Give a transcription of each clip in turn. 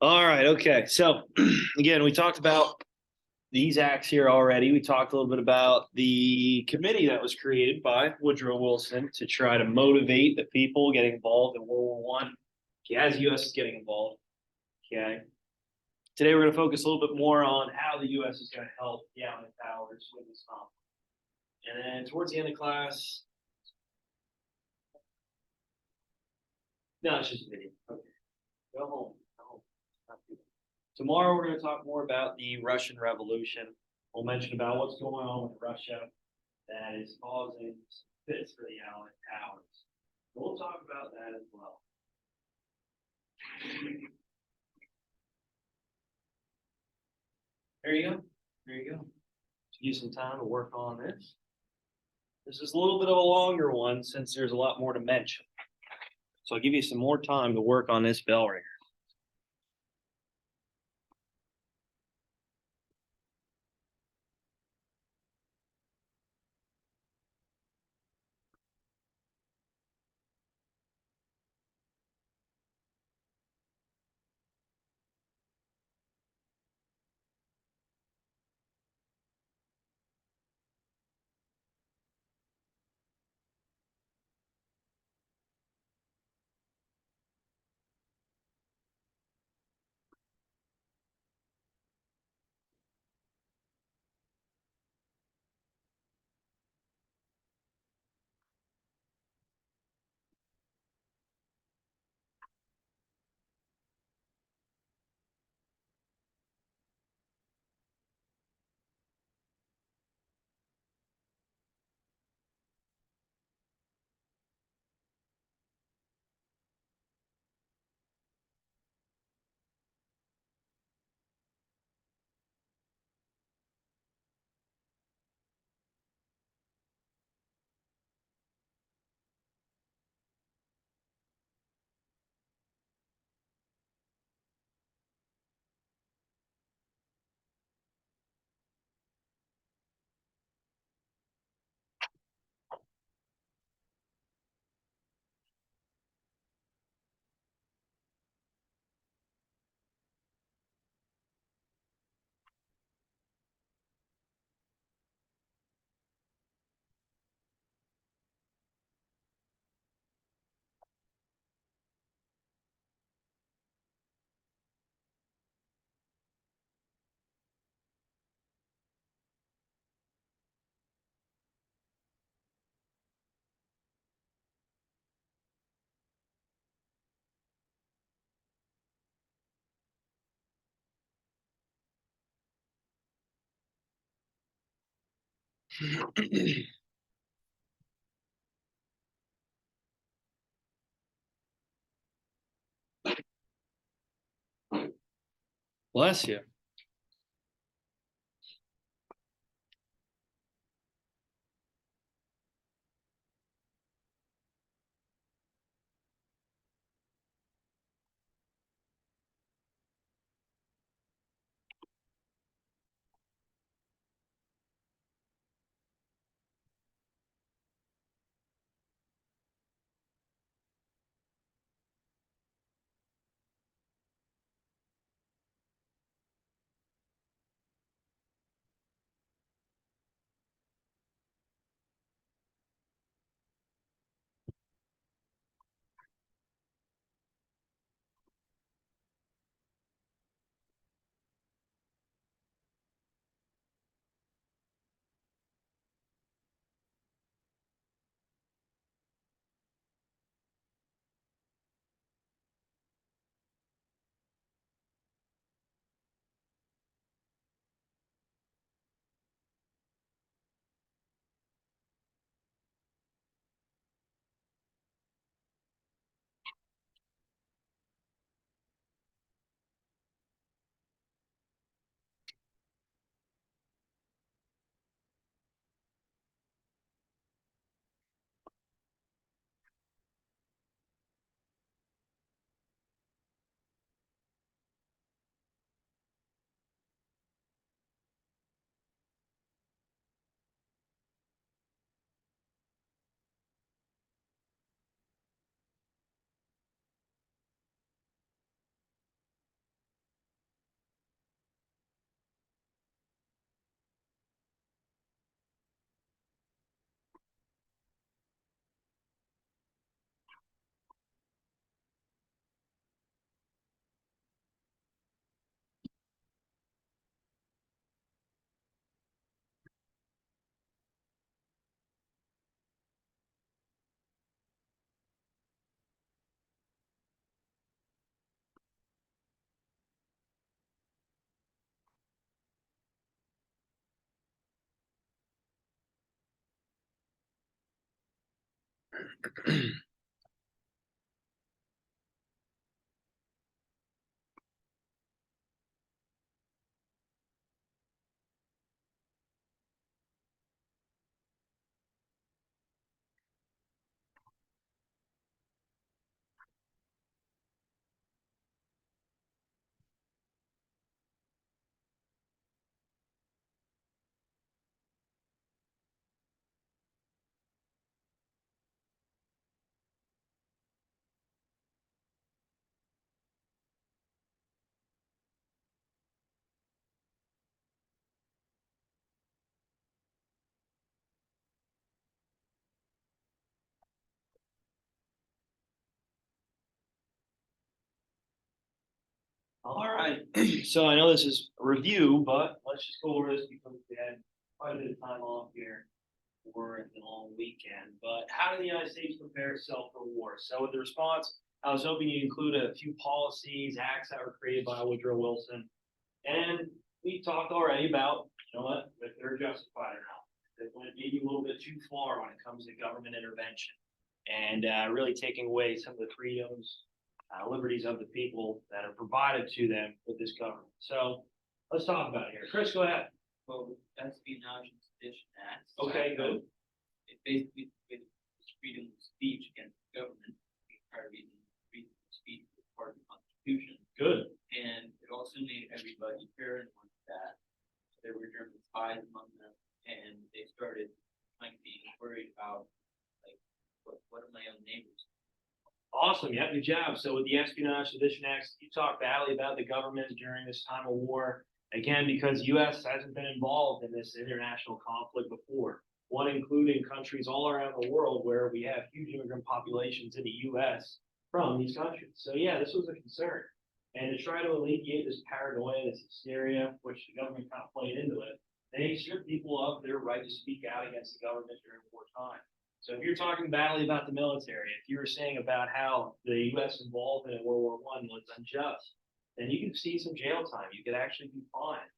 All right. Okay. So again, we talked about these acts here already. We talked a little bit about the committee that was created by Woodrow Wilson to try to motivate the people getting involved in World War I. Okay, as the U.S. is getting involved. Okay. Today we're going to focus a little bit more on how the U.S. is going to help the Allied powers with this conflict. And then towards the end of class, no, it's just a video. Okay. Go home. Go home. Tomorrow we're going to talk more about the Russian Revolution. We'll mention about what's going on with Russia that is causing fits for the Allied powers. We'll talk about that as well. There you go. There you go. Give you some time to work on this. This is a little bit of a longer one since there's a lot more to mention. So I'll give you some more time to work on this bell ringer. Bless you. All right, so I know this is a review, but let's just go over this because we had quite a bit of time off here for the long weekend. But how did the United States prepare itself for war? So with the response, I was hoping you include a few policies, acts that were created by Woodrow Wilson. And we talked already about, you know what, if they're justified or not. That went maybe a little bit too far when it comes to government intervention and really taking away some of the freedoms, liberties of the people that are provided to them with this government. So let's talk about it here. Chris, go ahead. Well, Espionage and Sedition Act. Okay, good. It basically created freedom of speech against the government. Prior reason, freedom of speech was part of the Constitution. Good. And it also made everybody paranoid that there were German spies among them, and they started like being worried about like what are my own neighbors. Awesome. Yeah, good job. So with the Espionage Sedition Acts, you talk badly about the government during this time of war. Again, because U.S. hasn't been involved in this international conflict before, one including countries all around the world where we have huge immigrant populations in the U.S. from these countries. So yeah, this was a concern. And to try to alleviate this paranoia, this hysteria, which the government kind of played into it, they stripped people of their right to speak out against the government during wartime. So if you're talking badly about the military, if you were saying about how the U.S. involvement in World War I was unjust, then you could see some jail time. You could actually be fined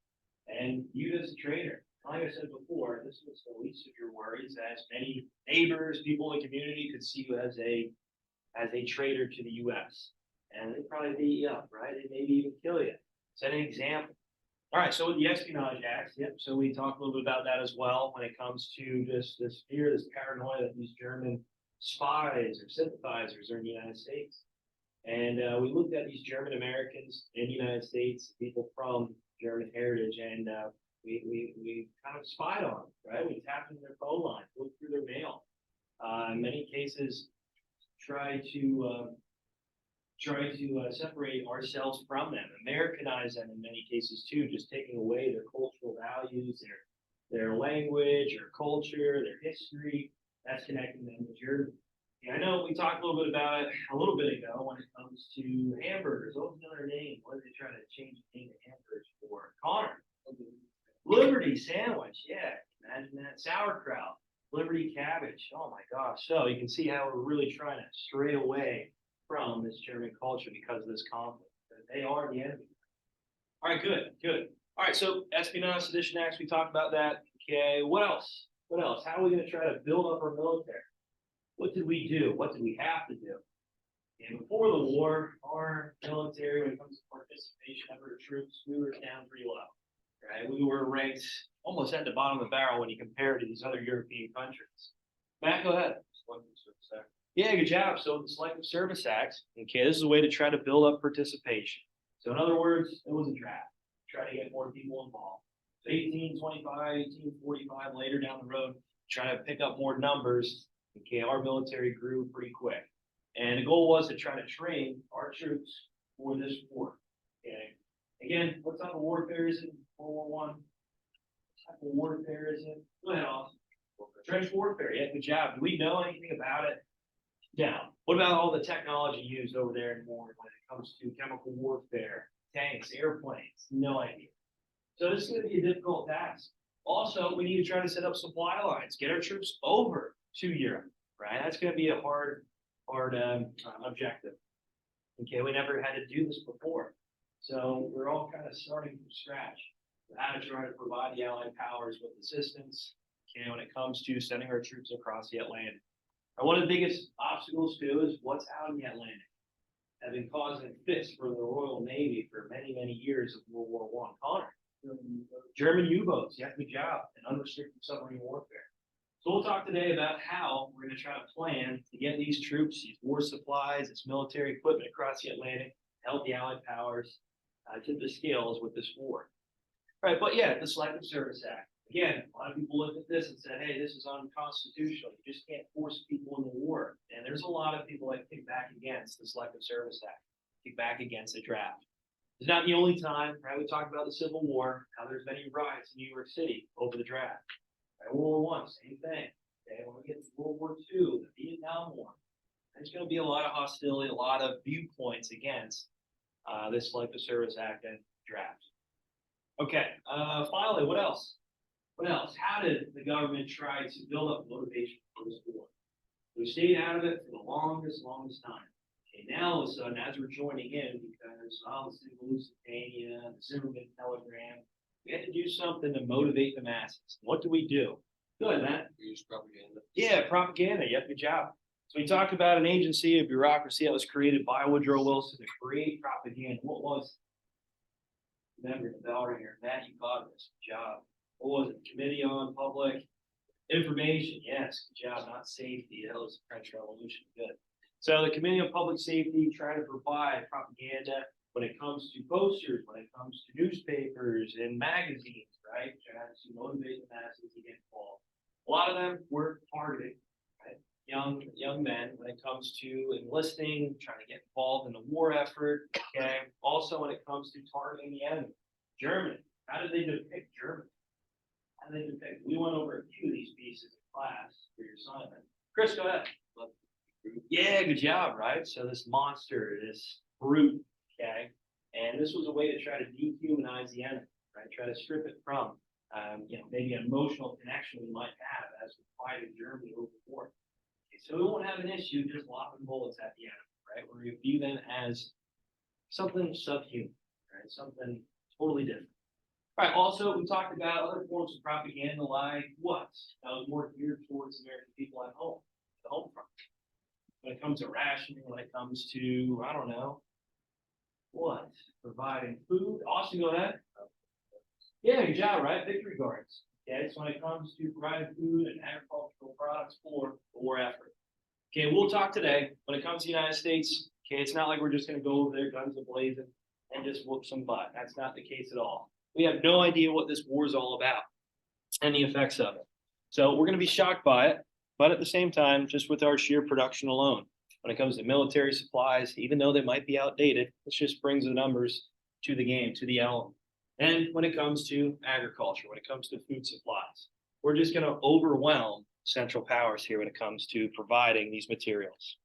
and viewed as a traitor. Like I said before, this was the least of your worries, as many neighbors, people in the community could see you as a traitor to the U.S. And they'd probably beat you up, right? They maybe even kill you. Set an example. All right, so with the Espionage Acts, yep, so we talked a little bit about that as well when it comes to just this fear, this paranoia that these German spies or sympathizers are in the United States. And we looked at these German Americans in the United States, people from German heritage, and we kind of spied on them, right? We tapped into their phone lines, looked through their mail. In many cases, try to separate ourselves from them, Americanize them in many cases too, just taking away their cultural values, their language, their culture, their history. That's connecting them to Germany. Yeah, I know we talked a little bit about it a little bit ago when it comes to hamburgers. What was another name? What did they try to change the name to hamburgers for? Connor. Liberty sandwich. Yeah, imagine that. Sauerkraut. Liberty cabbage. Oh my gosh. So you can see how we're really trying to stray away from this German culture because of this conflict. They are the enemy. All right, good, good. All right, so Espionage Sedition Acts, we talked about that. Okay, what else? What else? How are we going to try to build up our military? What did we do? What did we have to do? And before the war, our military, when it comes to participation of our troops, we were down pretty low. Right? We were ranked almost at the bottom of the barrel when you compare it to these other European countries. Matt, go ahead. Yeah, good job. So the Selective Service Act, okay, this is a way to try to build up participation. So in other words, it was a draft. Try to get more people involved. So 1825, 1845, later down the road, try to pick up more numbers. Okay, our military grew pretty quick. And the goal was to try to train our troops for this war. Okay. Again, what type of warfare is it in World War I? What type of warfare is it? Go ahead, Austin. Trench warfare. Yeah, good job. Do we know anything about it? Now, what about all the technology used over there in war when it comes to chemical warfare, tanks, airplanes? No idea. So this is going to be a difficult task. Also, we need to try to set up supply lines, get our troops over to Europe, right? That's going to be a hard objective. Okay, we never had to do this before. So we're all kind of starting from scratch. How to try to provide the Allied powers with assistance, okay, when it comes to sending our troops across the Atlantic. And one of the biggest obstacles too is what's out in the Atlantic. Have been causing fits for the Royal Navy for many, many years of World War One. Connor, German U-boats, yeah, good job, and unrestricted submarine warfare. So we'll talk today about how we're going to try to plan to get these troops, these war supplies, this military equipment across the Atlantic, help the Allied powers tip the scales with this war. All right, but yeah, the Selective Service Act. Again, a lot of people looked at this and said, hey, this is unconstitutional. You just can't force people into war. And there's a lot of people that kick back against the Selective Service Act, kick back against the draft. It's not the only time, right? We talked about the Civil War, how there's many riots in New York City over the draft. Right? World War I, same thing. Okay, when we get to World War II, the Vietnam War, there's going to be a lot of hostility, a lot of viewpoints against this Selective Service Act and draft. Okay, finally, what else? What else? How did the government try to build up motivation for this war? We stayed out of it for the longest time. Okay, now all of a sudden, as we're joining in, because all the Lusitania, the Zimmerman telegram, we had to do something to motivate the masses. What do we do? Good, man. We use propaganda. Yeah, propaganda. Yep, good job. So we talked about an agency, a bureaucracy that was created by Woodrow Wilson to create propaganda. What was it? Remember the bell ringer, Matt, you caught this. Good job. What was it? Committee on Public Information. Yes, good job. Not safety. That was the French Revolution. Good. So the Committee on Public Safety trying to provide propaganda when it comes to posters, when it comes to newspapers and magazines, right? Trying to motivate the masses to get involved. A lot of them were targeting, right? Young men when it comes to enlisting, trying to get involved in the war effort. Okay. Also when it comes to targeting the enemy. Germany. How did they depict Germany? How did they depict? We went over a few of these pieces in class for your assignment. Chris, go ahead. Yeah, good job, right? So this monster, this brute, okay, and this was a way to try to dehumanize the enemy, right? Try to strip it from, maybe an emotional connection we might have as we fight in Germany over the war. Okay, so we won't have an issue just lobbing bullets at the enemy, right? We're going to view them as something subhuman, right? Something totally different. All right, also, we talked about other forms of propaganda like what? That was more geared towards American people at home, the home front. When it comes to rationing, when it comes to, I don't know, what? Providing food. Austin, go ahead. Yeah, good job, right? Victory guards. Okay, so when it comes to providing food and agricultural products for the war effort. Okay, we'll talk today. When it comes to the United States, okay, it's not like we're just going to go over there, guns a-blazing, and just whoop some butt. That's not the case at all. We have no idea what this war is all about and the effects of it. So we're going to be shocked by it, but at the same time, just with our sheer production alone, when it comes to military supplies, even though they might be outdated, this just brings the numbers to the game, to the element. And when it comes to agriculture, when it comes to food supplies, we're just going to overwhelm Central Powers here when it comes to providing these materials.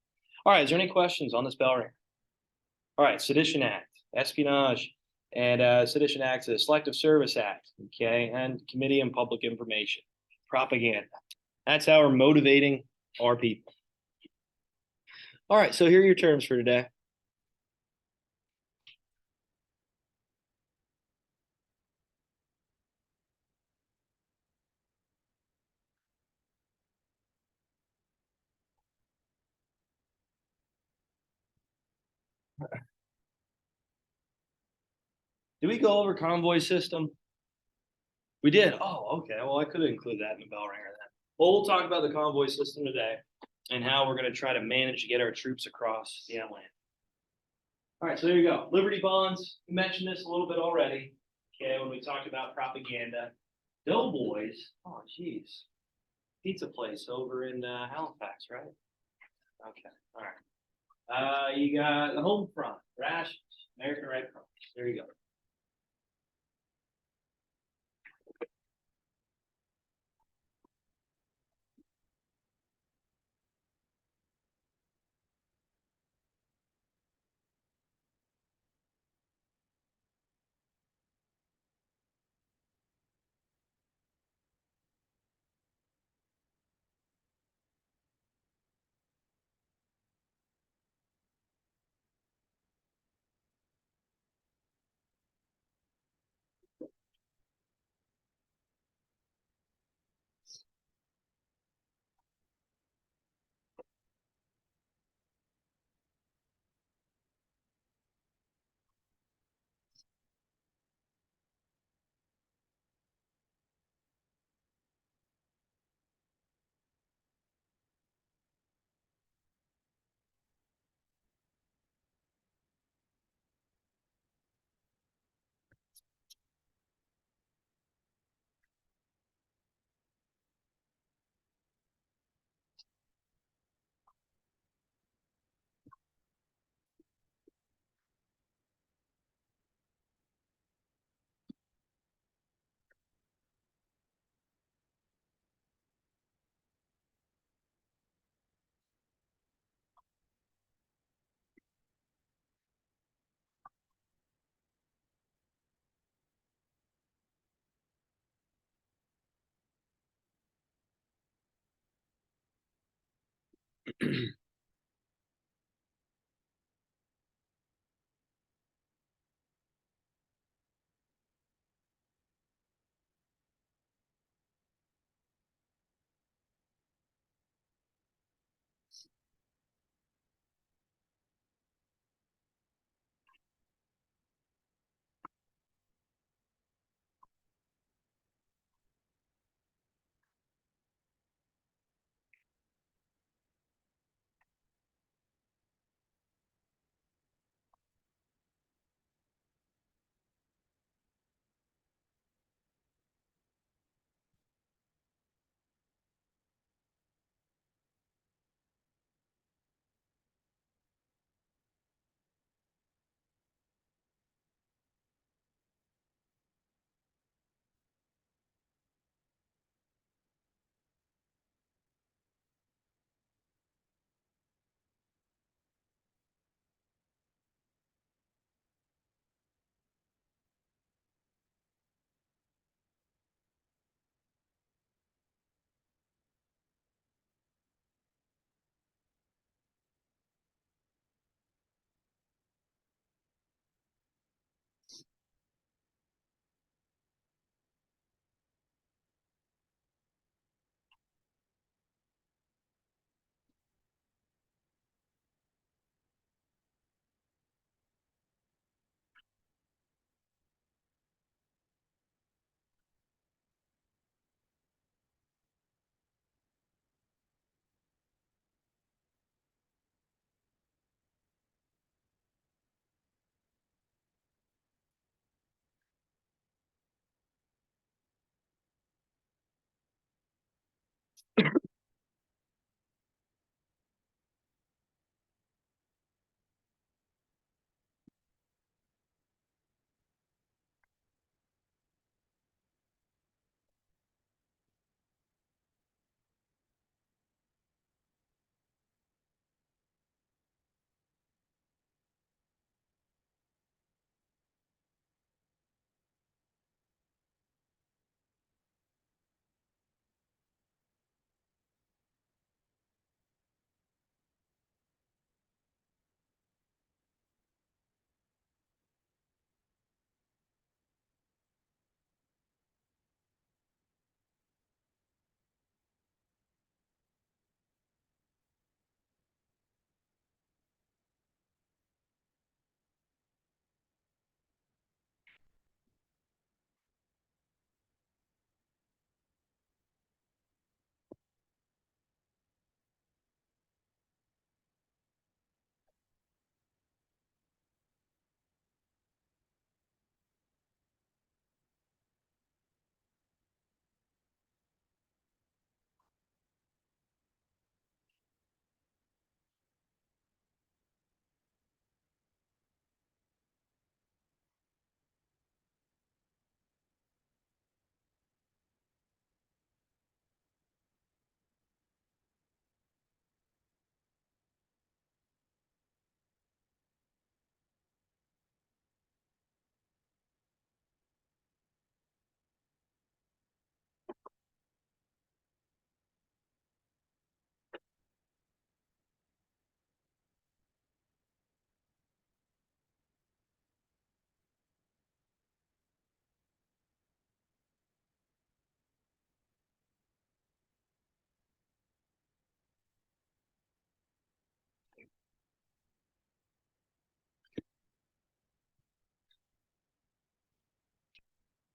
All right, is there any questions on this bell ringer? All right, Sedition Act, espionage, and Sedition Act, the Selective Service Act, okay, and Committee on Public Information, propaganda. That's how we're motivating our people. All right, so here are your terms for today. Did we go over Convoy System? We did. Oh, okay. Well, I could include that in the bell ringer then. Well, we'll talk about the Convoy System today and how we're going to try to manage to get our troops across the Atlantic. All right, so there you go. Liberty bonds. We mentioned this a little bit already. Okay, when we talked about propaganda. Doughboys. Oh, geez. Pizza place over in Halifax, right? Okay. All right. You got the home front, rations, American Red Cross. There you go.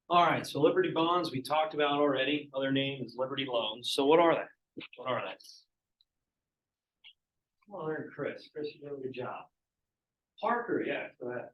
All right, so Liberty bonds we talked about already. Other name is Liberty loans. So what are they? What are they? Come on, there, Chris. Chris, you did a good job. Parker, yeah, go ahead.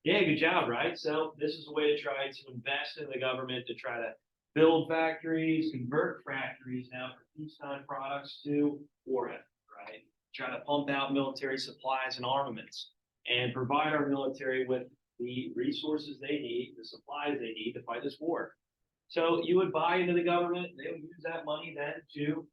Yeah, good job, right? So this is a way to try to invest in the government to try to build factories, convert factories now for peacetime products to war effort, right? Try to pump out military supplies and armaments and provide our military with the resources they need, the supplies they need to fight this war. So you would buy into the government, they would use that money then to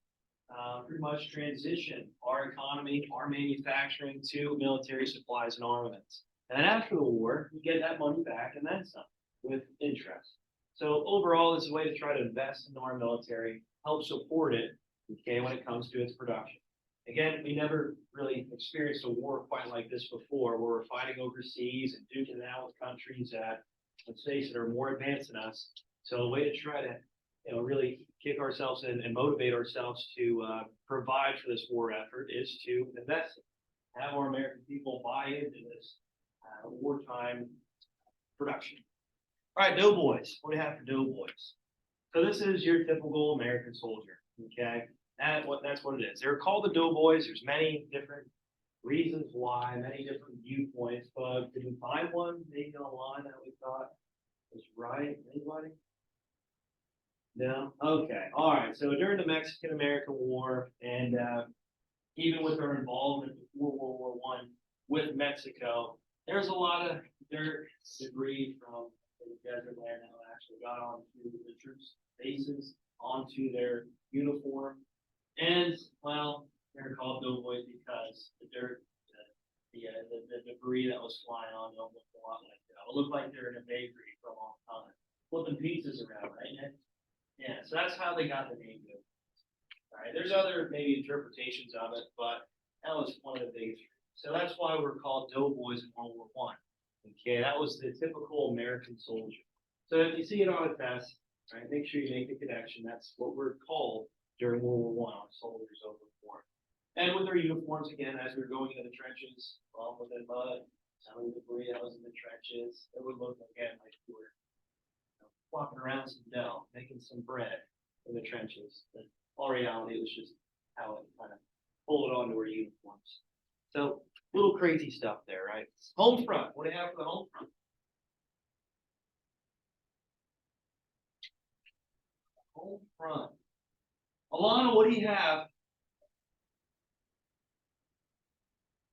pretty much transition our economy, our manufacturing to military supplies and armaments. And then after the war, you get that money back and then some with interest. So overall, it's a way to try to invest in our military, help support it, okay, when it comes to its production. Again, we never really experienced a war quite like this before, where we're fighting overseas and duking it out with countries that, let's face it, are more advanced than us. So the way to try to, really kick ourselves in and motivate ourselves to provide for this war effort is to invest, have our American people buy into this wartime production. All right, Doughboys. What do you have for Doughboys? So this is your typical American soldier. Okay, that's what it is. They're called the Doughboys. There's many different reasons why, many different viewpoints. But did we find one maybe online that we thought was right? Anybody? No? Okay. All right. So during the Mexican-American War, and even with our involvement before World War I with Mexico, there's a lot of dirt, debris from the desert land that actually got onto the troops' bases, onto their uniform. And, well, they're called Doughboys because the dirt, the debris that was flying on them looked a lot like that. It looked like they're in a bakery for a long time, flipping pizzas around, right, Nick? Yeah, so that's how they got the name Doughboys. All right, there's other maybe interpretations of it, but that was one of the biggest. So that's why we're called Doughboys in World War I. Okay, that was the typical American soldier. So if you see it on a test, right, make sure you make the connection. That's what we're called during World War I, on soldiers over the war. And with their uniforms, again, as we were going into the trenches, along with the mud, some of the debris that was in the trenches, it would look again like we were flopping around some dough, making some bread in the trenches. But all reality, it was just how it kind of pulled it onto our uniforms. So little crazy stuff there, right? Home front. What do you have for the home front? Home front. Alana, what do you have?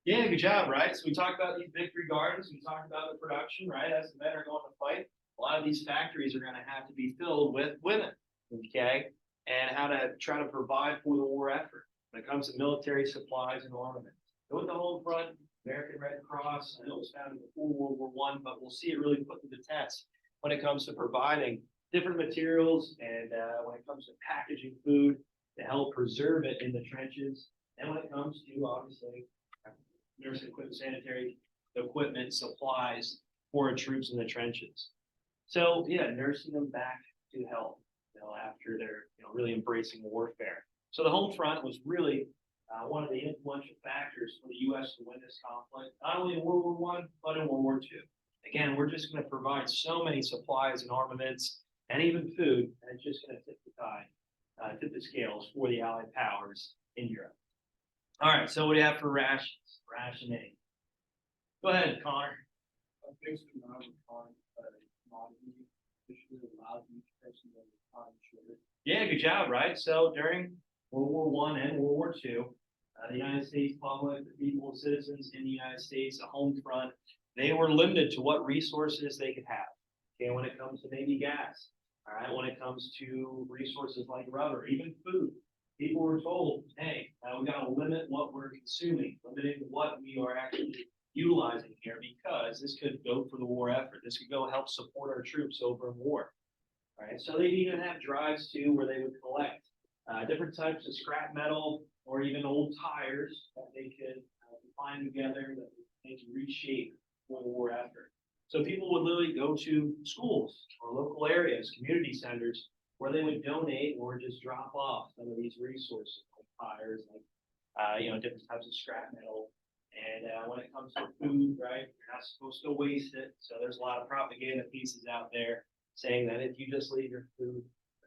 Yeah, good job, right? So we talked about these victory gardens. We talked about the production, right? As the men are going to fight, a lot of these factories are going to have to be filled with women, okay? And how to try to provide for the war effort when it comes to military supplies and armament. So with the home front, American Red Cross, I know it was founded before World War I, but we'll see it really put to the test when it comes to providing different materials and when it comes to packaging food to help preserve it in the trenches. And when it comes to, obviously, nursing equipment, sanitary equipment, supplies for our troops in the trenches. So, yeah, nursing them back to health, after they're, really embracing warfare. So the home front was really one of the influential factors for the U.S. to win this conflict, not only in World War I, but in World War II. Again, we're just going to provide so many supplies and armaments and even food, and it's just going to tip the tide, tip the scales for the Allied powers in Europe. All right, so what do you have for rations, rationing? Go ahead, Connor. Yeah, good job, right? So during World War I and World War II, the United States public, the people, citizens in the United States, the home front, they were limited to what resources they could have. Okay, when it comes to maybe gas, all right, when it comes to resources like rubber, even food, people were told, hey, we got to limit what we're consuming, limiting what we are actually utilizing here, because this could go for the war effort. This could go help support our troops over in war. All right, so they'd even have drives too where they would collect different types of scrap metal or even old tires that they could find together that they could reshape for the war effort. So people would literally go to schools or local areas, community centers, where they would donate or just drop off some of these resources like tires, like different types of scrap metal. And when it comes to food, right, you're not supposed to waste it. So there's a lot of propaganda pieces out there saying that if you just leave your food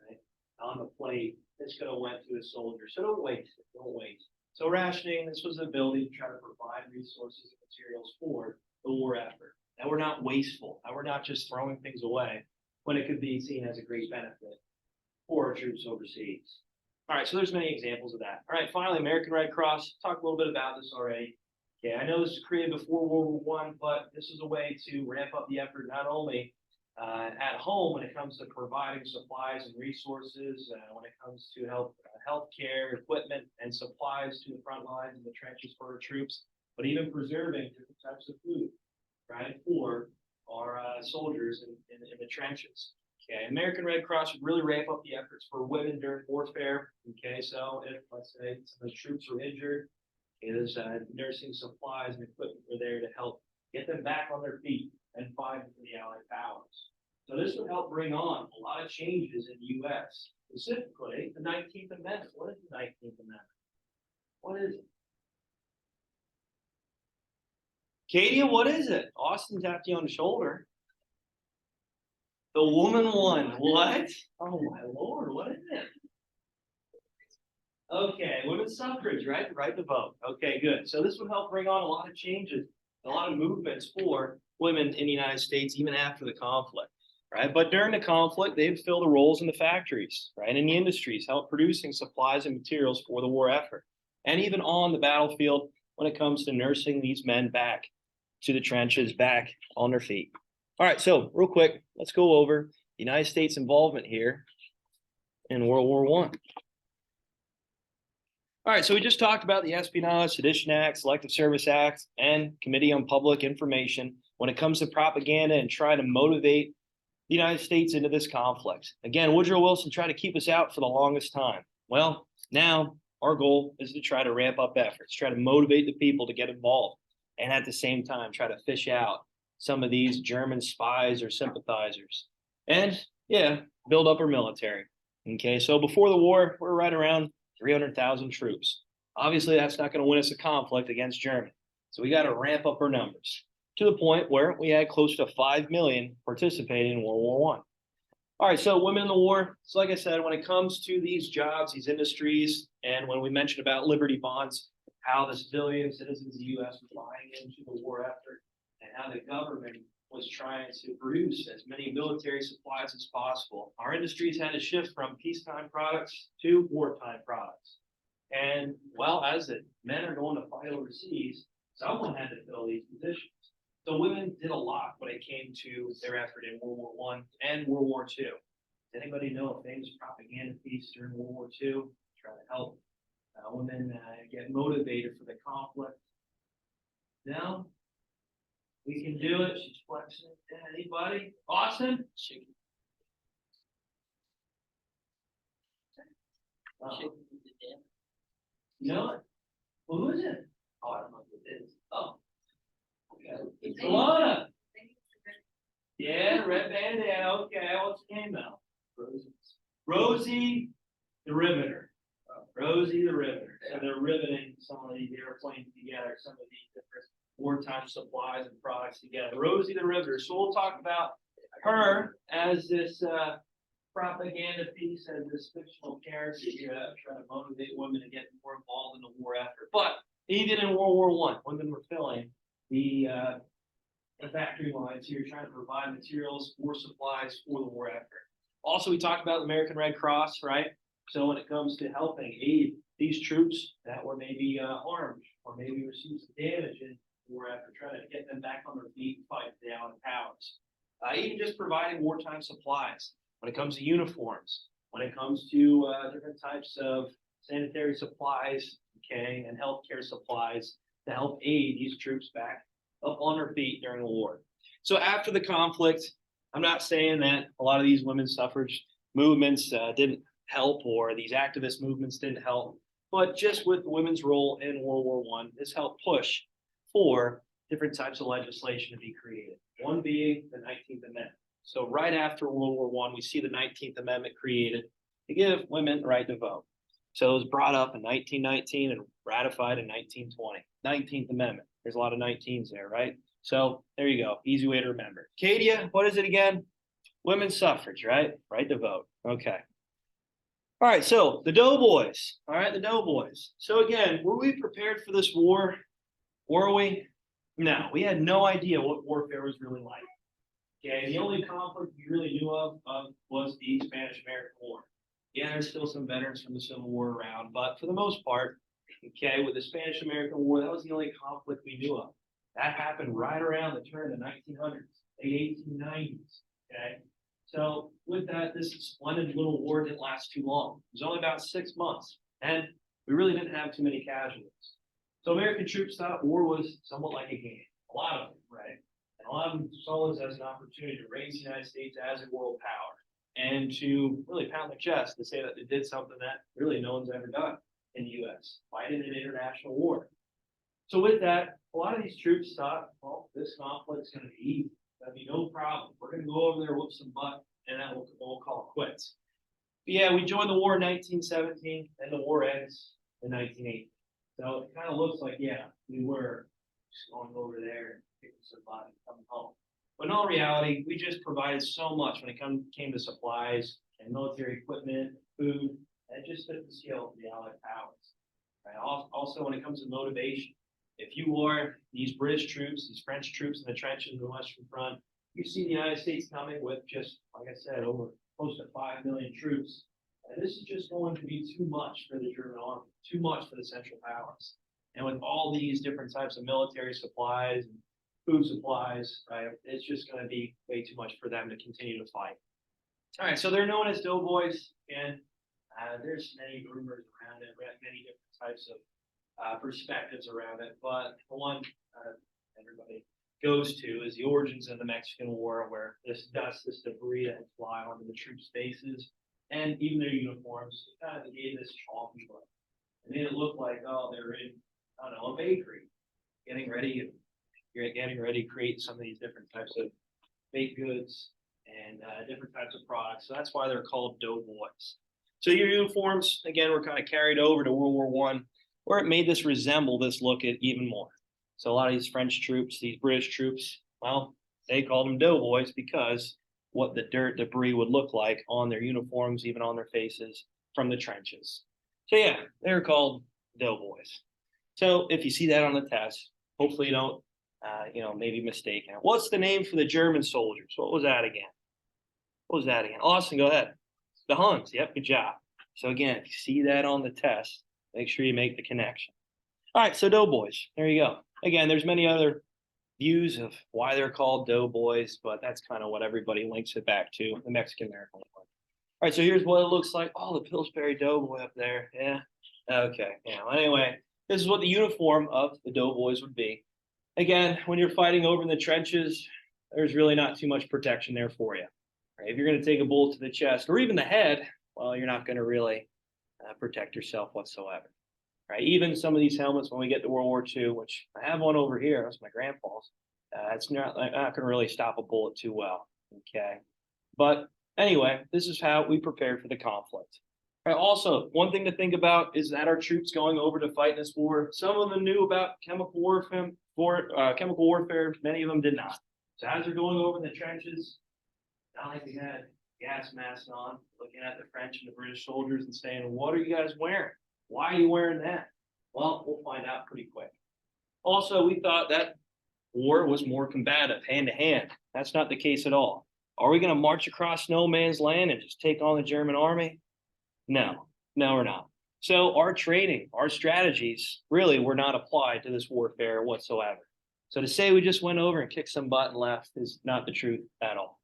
right on the plate, it's going to went to a soldier. So don't waste it. Don't waste. So rationing, this was the ability to try to provide resources and materials for the war effort. That we're not wasteful. That we're not just throwing things away when it could be seen as a great benefit for our troops overseas. All right, so there's many examples of that. All right, finally, American Red Cross. Talked a little bit about this already. Okay, I know this was created before World War I, but this is a way to ramp up the effort not only at home when it comes to providing supplies and resources, when it comes to healthcare, equipment, and supplies to the front lines and the trenches for our troops, but even preserving different types of food, right, for our soldiers in the trenches. Okay, American Red Cross would really ramp up the efforts for women during warfare. Okay, so if, let's say, some of the troops were injured, okay, there's nursing supplies and equipment were there to help get them back on their feet and fight for the Allied powers. So this would help bring on a lot of changes in the U.S., specifically the 19th Amendment. What is the 19th Amendment? What is it? Katia, what is it? Austin tapped you on the shoulder. The woman won. What? Oh my lord, what is it? Okay, women's suffrage, right? Right to vote. Okay, good. So this would help bring on a lot of changes, a lot of movements for women in the United States, even after the conflict, right? But during the conflict, they'd fill the roles in the factories, right? In the industries, help producing supplies and materials for the war effort. And even on the battlefield, when it comes to nursing these men back to the trenches, back on their feet. All right, so real quick, let's go over the United States involvement here in World War I. All right, so we just talked about the Espionage, Sedition Act, Selective Service Act, and Committee on Public Information when it comes to propaganda and trying to motivate the United States into this conflict. Again, Woodrow Wilson tried to keep us out for the longest time. Well, now our goal is to try to ramp up efforts, try to motivate the people to get involved, and at the same time, try to fish out some of these German spies or sympathizers. And yeah, build up our military. Okay, so before the war, we're right around 300,000 troops. Obviously, that's not going to win us a conflict against Germany. So we got to ramp up our numbers to the point where we had close to 5 million participating in World War I. All right, so women in the war. So like I said, when it comes to these jobs, these industries, and when we mentioned about Liberty bonds, how the civilian citizens of the U.S. were buying into the war effort, and how the government was trying to produce as many military supplies as possible. Our industries had to shift from peacetime products to wartime products. And well, as the men are going to fight overseas, someone had to fill these positions. So women did a lot when it came to their effort in World War I and World War II. Does anybody know a famous propaganda piece during World War II? Try to help women get motivated for the conflict. No? We can do it. She's flexing it. Anybody? Austin? You know it? Well, who is it? Oh, I don't know who it is. Oh. Okay. It's Alana. Yeah, red bandana. Okay, what's the name now? Rosie the Riveter. Rosie the Riveter. So they're riveting some of these airplanes together, some of these different wartime supplies and products together. Rosie the Riveter. So we'll talk about her as this propaganda piece, as this fictional character here, trying to motivate women to get more involved in the war effort. But even in World War I, women were filling the factory lines here, trying to provide materials or supplies for the war effort. Also, we talked about the American Red Cross, right? So when it comes to helping aid these troops that were maybe harmed or maybe received some damage in the war effort, trying to get them back on their feet and fight the Allied powers. Even just providing wartime supplies. When it comes to uniforms, when it comes to different types of sanitary supplies, okay, and healthcare supplies to help aid these troops back up on their feet during the war. So after the conflict, I'm not saying that a lot of these women's suffrage movements didn't help or these activist movements didn't help, but just with the women's role in World War I, this helped push for different types of legislation to be created. One being the 19th Amendment. So right after World War I, we see the 19th Amendment created to give women the right to vote. So it was brought up in 1919 and ratified in 1920. 19th Amendment. There's a lot of 19s there, right? So there you go. Easy way to remember. Katia, what is it again? Women's suffrage, right? Right to vote. Okay. All right, so the Doughboys. All right, the Doughboys. So again, were we prepared for this war? Were we? No, we had no idea what warfare was really like. Okay, the only conflict we really knew of was the Spanish-American War. Yeah, there's still some veterans from the Civil War around, but for the most part, okay, with the Spanish-American War, that was the only conflict we knew of. That happened right around the turn of the 1900s, late 1890s, okay? So with that, this splendid little war didn't last too long. It was only about 6 months, and we really didn't have too many casualties. So American troops thought war was somewhat like a game, a lot of them, right? And a lot of them saw this as an opportunity to raise the United States as a world power. and to really pound their chest to say that they did something that really no one's ever done in the US, fighting an international war. So with that, a lot of these troops thought, well, this conflict's gonna be easy. That'd be no problem. We're gonna go over there, whoop some butt, and then we'll call it quits. But yeah, we joined the war in 1917, and the war ends in 1918. So it kind of looks like, yeah, we were just going over there and kicking some butt and coming home. But in all reality, we just provided so much when it came to supplies and military equipment, food, and it just fit the scale of the Allied powers. Right? Also, when it comes to motivation, if you are these British troops, these French troops in the trenches of the Western Front, you see the United States coming with just, like I said, over close to 5 million troops. And this is just going to be too much for the German army, too much for the Central Powers. And with all these different types of military supplies and food supplies, right, it's just going to be way too much for them to continue to fight. All right, so they're known as Doughboys, and there's many rumors around it, many different types of perspectives around it, but the one everybody goes to is the origins of the Mexican War, where this dust, this debris that would fly onto the troops' faces, and even their uniforms, kind of gave this chalky look. It made it look like, oh, they're in, I don't know, a bakery, getting ready to create some of these different types of baked goods and different types of products. So that's why they're called Doughboys. So your uniforms, again, were kind of carried over to World War I, where it made this resemble this look at even more. So a lot of these French troops, these British troops, well, they called them Doughboys because what the dirt debris would look like on their uniforms, even on their faces from the trenches. So yeah, they're called Doughboys. So if you see that on the test, hopefully you don't, maybe mistaken it. What's the name for the German soldiers? What was that again? Austin, go ahead. The Huns. Yep, good job. So again, if you see that on the test, make sure you make the connection. All right, so Doughboys. There you go. Again, there's many other views of why they're called Doughboys, but that's kind of what everybody links it back to, the Mexican American War. All right, so here's what it looks like. Oh, the Pillsbury Doughboy up there. Yeah. Okay. Yeah. Well, anyway, this is what the uniform of the Doughboys would be. Again, when you're fighting over in the trenches, there's really not too much protection there for you. Right? If you're going to take a bullet to the chest or even the head, well, you're not going to really protect yourself whatsoever. Right? Even some of these helmets, when we get to World War II, which I have one over here, that's my grandpa's, it's not going to really stop a bullet too well. Okay. But anyway, this is how we prepared for the conflict. Right, also, one thing to think about is that our troops going over to fight in this war, some of them knew about chemical warfare, many of them did not. So as they're going over in the trenches, not like they had gas masks on, looking at the French and the British soldiers and saying, what are you guys wearing? Why are you wearing that? Well, we'll find out pretty quick. Also, we thought that war was more combative, hand to hand. That's not the case at all. Are we going to march across no man's land and just take on the German army? No, we're not. So our training, our strategies really were not applied to this warfare whatsoever. So to say we just went over and kicked some butt and left is not the truth at all.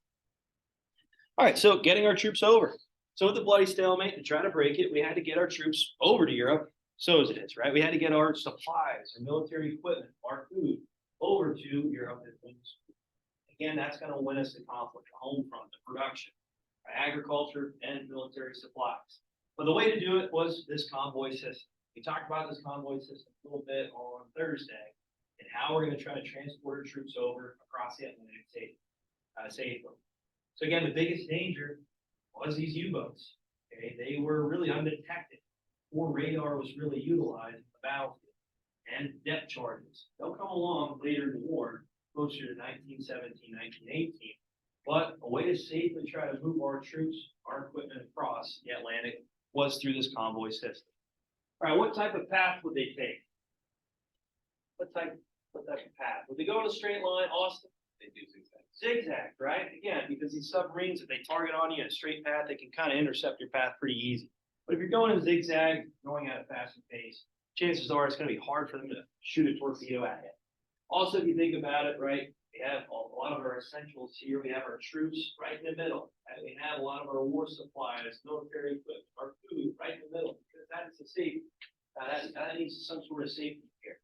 All right, so getting our troops over. So with the bloody stalemate, to try to break it, we had to get our troops over to Europe. So as it is, right? We had to get our supplies, our military equipment, our food over to Europe. Again, that's going to win us the conflict, the home front, the production, agriculture, and military supplies. But the way to do it was this convoy system. We talked about this convoy system a little bit on Thursday and how we're going to try to transport our troops over across the Atlantic safely. So again, the biggest danger was these U-boats. Okay, they were really undetected. Before radar was really utilized in the battlefield, and depth charges. They'll come along later in the war, closer to 1917, 1918. But a way to safely try to move our troops, our equipment across the Atlantic was through this convoy system. All right, what type of path would they take? What type of path? Would they go in a straight line, Austin? They do zigzag. Zigzag, right? Again, because these submarines, if they target on you in a straight path, they can kind of intercept your path pretty easy. But if you're going in zigzag, going at a faster pace, chances are it's going to be hard for them to shoot a torpedo at you. Also, if you think about it, right, we have a lot of our essentials here. We have our troops right in the middle. And we have a lot of our war supplies, military equipment, our food right in the middle. Because that is the safety. That needs some sort of safety here.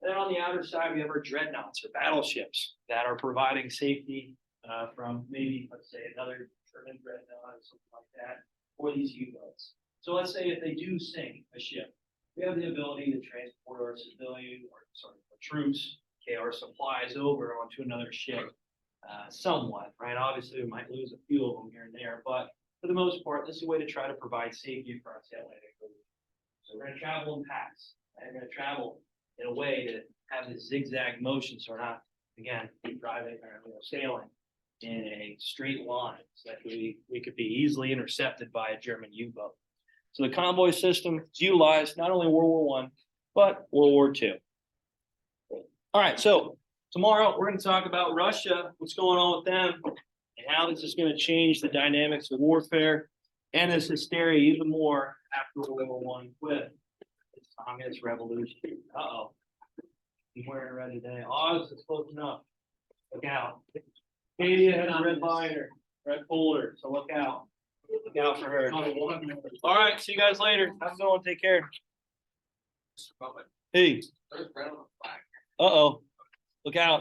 And then on the outer side, we have our dreadnoughts or battleships that are providing safety from maybe, let's say, another or dreadnought or something like that, or these U-boats. So let's say if they do sink a ship, we have the ability to transport our civilian or sorry, our troops, okay, our supplies over onto another ship. Somewhat, right? Obviously, we might lose a few of them here and there, but for the most part, this is a way to try to provide safety for our sailing. So we're gonna travel in packs, and we're gonna travel in a way to have this zigzag motion, so we're not, again, driving or sailing in a straight line, so that we could be easily intercepted by a German U-boat. So the convoy system is utilized not only in World War I, but World War II. All right, so tomorrow we're going to talk about Russia, what's going on with them, and how this is going to change the dynamics of warfare and this hysteria even more after World War I quit. It's communist revolution. Uh-oh. I'm wearing red today. Oh, this is close enough. Look out. Katie has a red binder, red folder, so look out. Look out for her. All right, see you guys later. Have a good one. Take care. Hey. Uh-oh. Look out.